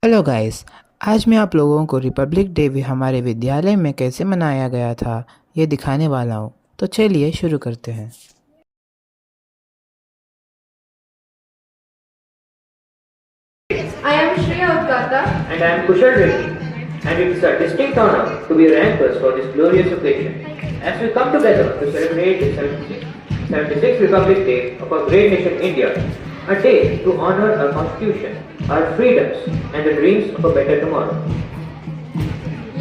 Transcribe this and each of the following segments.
Hello guys. आज मैं आप लोगों को रिपब्लिक डे भी हमारे विद्यालय में कैसे मनाया गया था ये दिखाने वाला हूँ। तो चलिए शुरू करते हैं। I am Shreya Udgata. And I am Kushal Reddy, and it is a distinct honor to be rankers for this glorious occasion, as we come together to celebrate the 76th Republic Day of our great nation India, a day to honor our constitution, our freedoms, and the dreams of a better tomorrow.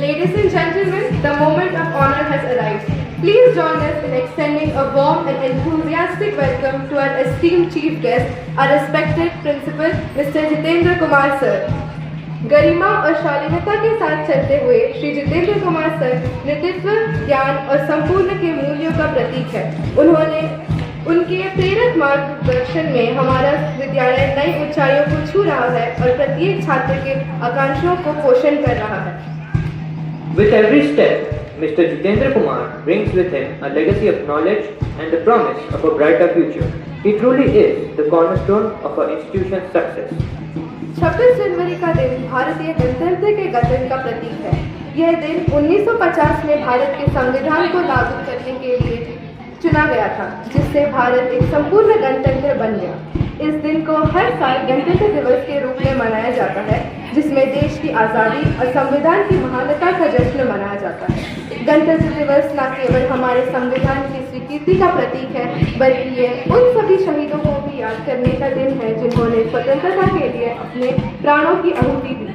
Ladies and gentlemen, the moment of honor has arrived. Please join us in extending a warm and enthusiastic welcome to our esteemed chief guest, our respected principal, Mr. Jitendra Kumar sir. गरिमा और शालीनता के साथ चलते हुए Shri Jitendra Kumar sir नेतृत्व, ज्ञान और संपूर्ण के मूल्यों का प्रतीक है। उन्होंने उनके प्रेरक मार्गदर्शन में हमारा विद्यालय नई ऊंचाइयों को छू रहा है और प्रत्येक छात्र के आकांक्षाओं को पोषण कर रहा है। With every step, Mr. Jitendra Kumar brings with him a legacy of knowledge and the promise of a brighter future. He truly is the cornerstone of our institution's success. 26 जनवरी का दिन भारतीय गणतंत्र के गठन का प्रतीक है। यह दिन 1950 में भारत के संविधान को लागू करने के लिए चुना गया था, जिससे भारत एक संपूर्ण गणतंत्र बन गया। इस दिन को हर साल गणतंत्र दिवस के रूप में मनाया जाता है, जिसमें देश की आज़ादी और संविधान की महानता का जश्न मनाया जाता है। गणतंत्र दिवस न केवल हमारे संविधान की स्वीकृति का प्रतीक है, बल्कि ये उन सभी शहीदों को भी याद करने का दिन है जिन्होंने स्वतंत्रता के लिए अपने प्राणों की आहुति दी।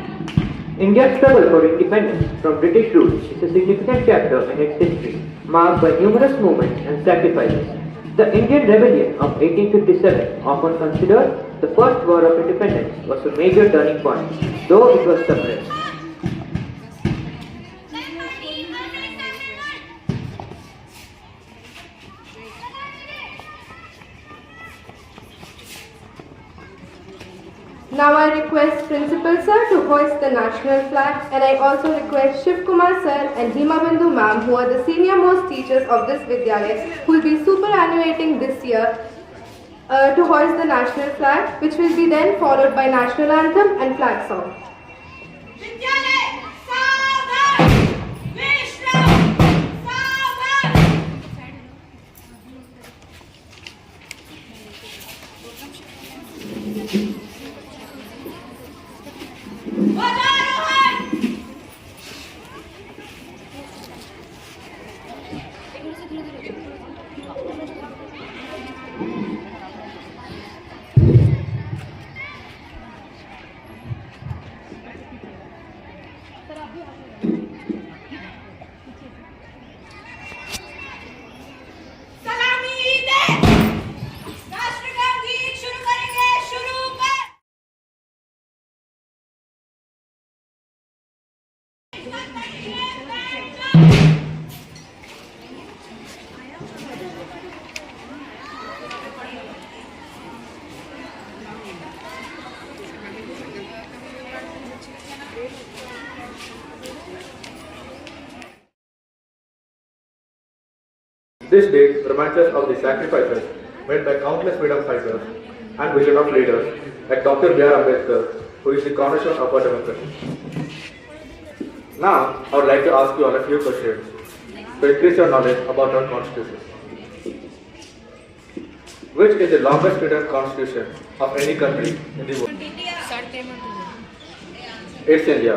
India's struggle for independence from British rule is a significant chapter in its history, marked by numerous movements and sacrifices. The Indian Rebellion of 1857, often considered the first war of independence, was a major turning point, though it was suppressed. Now I request Principal Sir to hoist the national flag, and I also request Shiv Kumar Sir and Himabindu Ma'am, who are the senior most teachers of this Vidyalaya, who will be superannuating this year, to hoist the national flag, which will be then followed by national anthem and flag song. This day reminds us of the sacrifices made by countless freedom fighters and visionary leaders like Dr. B.R. Ambedkar, who is the cornerstone of our democracy. Now, I would like to ask you all a few questions to increase your knowledge about our constitution. Which is the longest written constitution of any country in the world? It's India.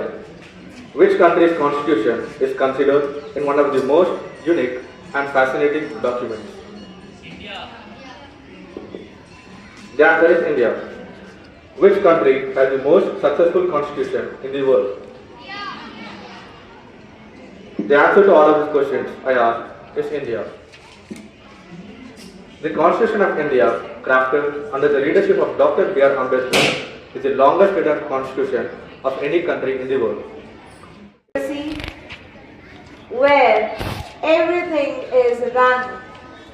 Which country's constitution is considered in one of the most unique and fascinating documents? The answer is India. Which country has the most successful constitution in the world? The answer to all of these questions I asked is India. The Constitution of India, crafted under the leadership of Dr. B.R. Ambedkar, is the longest written constitution of any country in the world. Where everything is run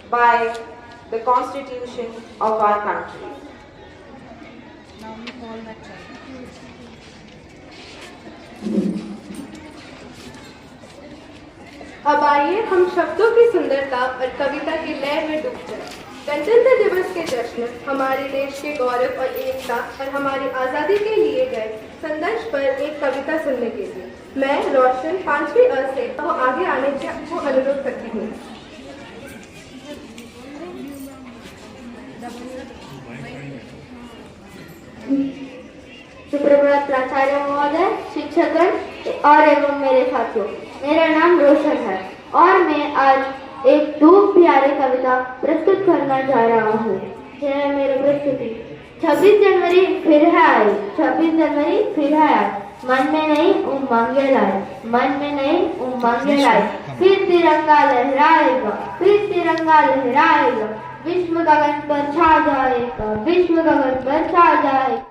by the constitution of our country. अब आइए हम शब्दों की सुंदरता और कविता की लय में डूब जाएं। गणतंत्र दिवस के जश्न हमारे देश के गौरव और एकता और हमारी आज़ादी के लिए गए संघर्ष पर एक कविता सुनने के लिए मैं रोशन 5वीं अ से वो आगे आने को अनुरोध करती हूँ। सुप्रभात प्राचार्य महोदय, शिक्षकगण और एवं मेरे साथियों, मेरा नाम रोशन है और मैं आज एक दो प्यारे कविता प्रस्तुत करना जा रहा हूँ। यह है मेरी प्रस्तुति। 26 जनवरी फिर है आई, 26 जनवरी फिर है आई, मन में नहीं उमंगे लाए, मन में नहीं उमंगे लाए, फिर तिरंगा लहराएगा, फिर तिरंगा लहराएगा, विश्व गगन पर छा जाएगा, विश्व गगन पर छा जाएगा।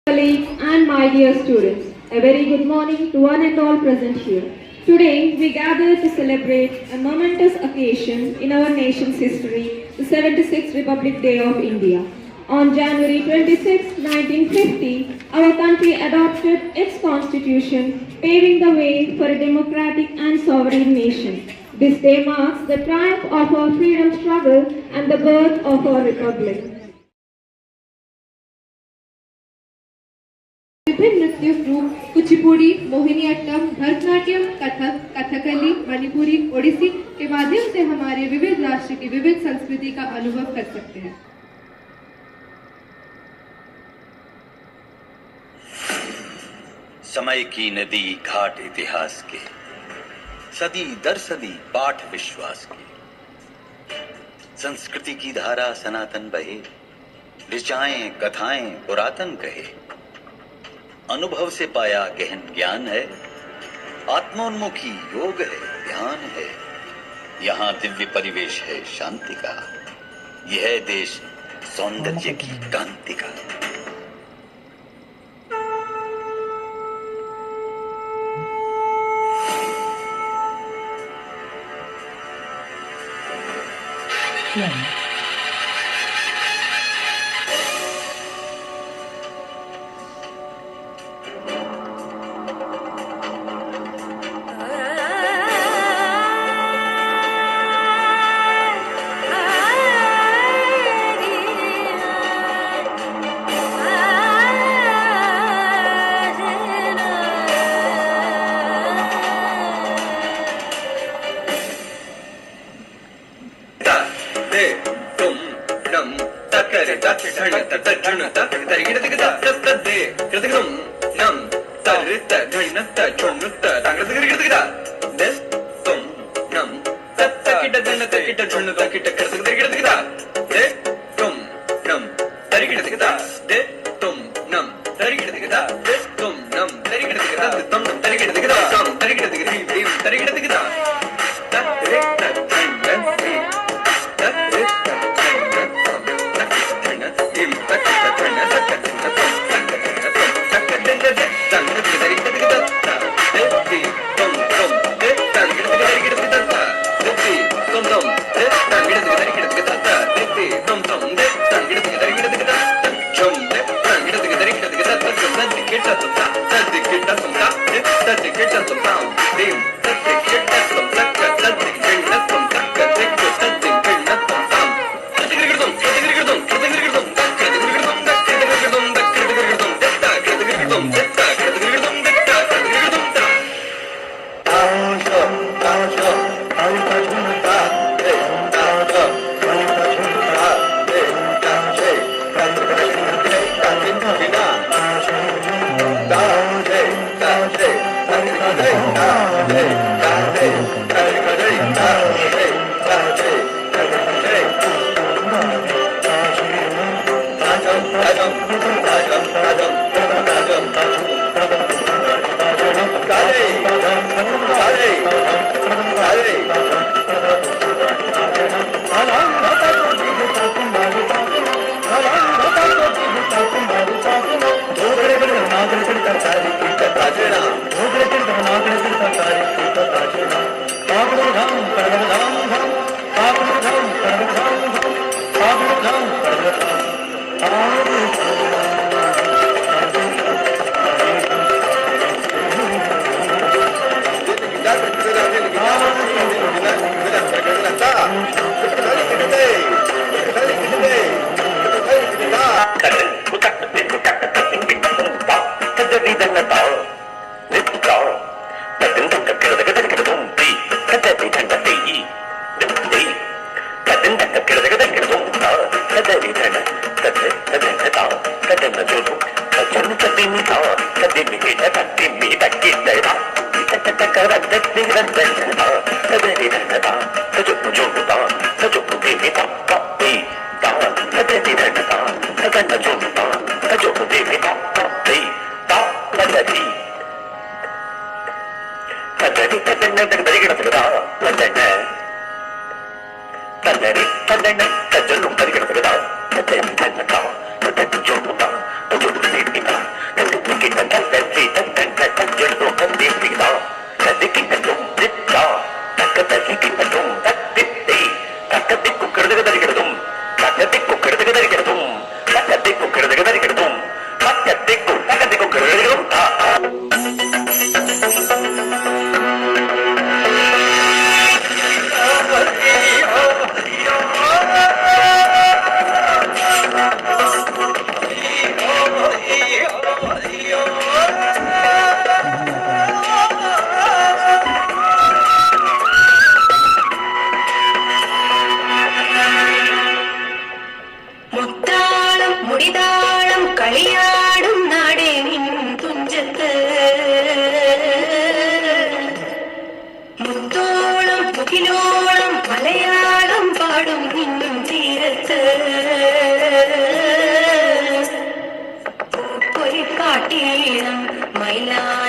Colleagues and my dear students, a very good morning to one and all present here. Today we gather to celebrate a momentous occasion in our nation's history, the 76th Republic Day of India. On January 26, 1950, our country adopted its constitution, paving the way for a democratic and sovereign nation. This day marks the triumph of our freedom struggle and the birth of our republic. विभिन्न नृत्य रूप कुचिपुड़ी, मोहिनीअट्टम, भरतनाट्यम, कथक, कथकली, मणिपुरी, ओडिसी के माध्यम से हमारे विविध राष्ट्र की विविध संस्कृति का अनुभव कर सकते हैं। समय की नदी घाट इतिहास के, सदी दर सदी पाठ विश्वास के, संस्कृति की धारा सनातन बहे, ऋचाएं कथाएं पुरातन कहे, अनुभव से पाया गहन ज्ञान है, आत्मोन्मुखी योग है, ध्यान है, यहाँ दिव्य परिवेश है शांति का, यह देश सौंदर्य की कांति का।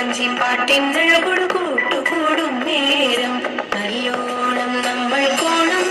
കാഞ്ചി പാട്ടിൻ്റെ കൂടും നേരം നല്ലോണം നമ്മൾ കോണം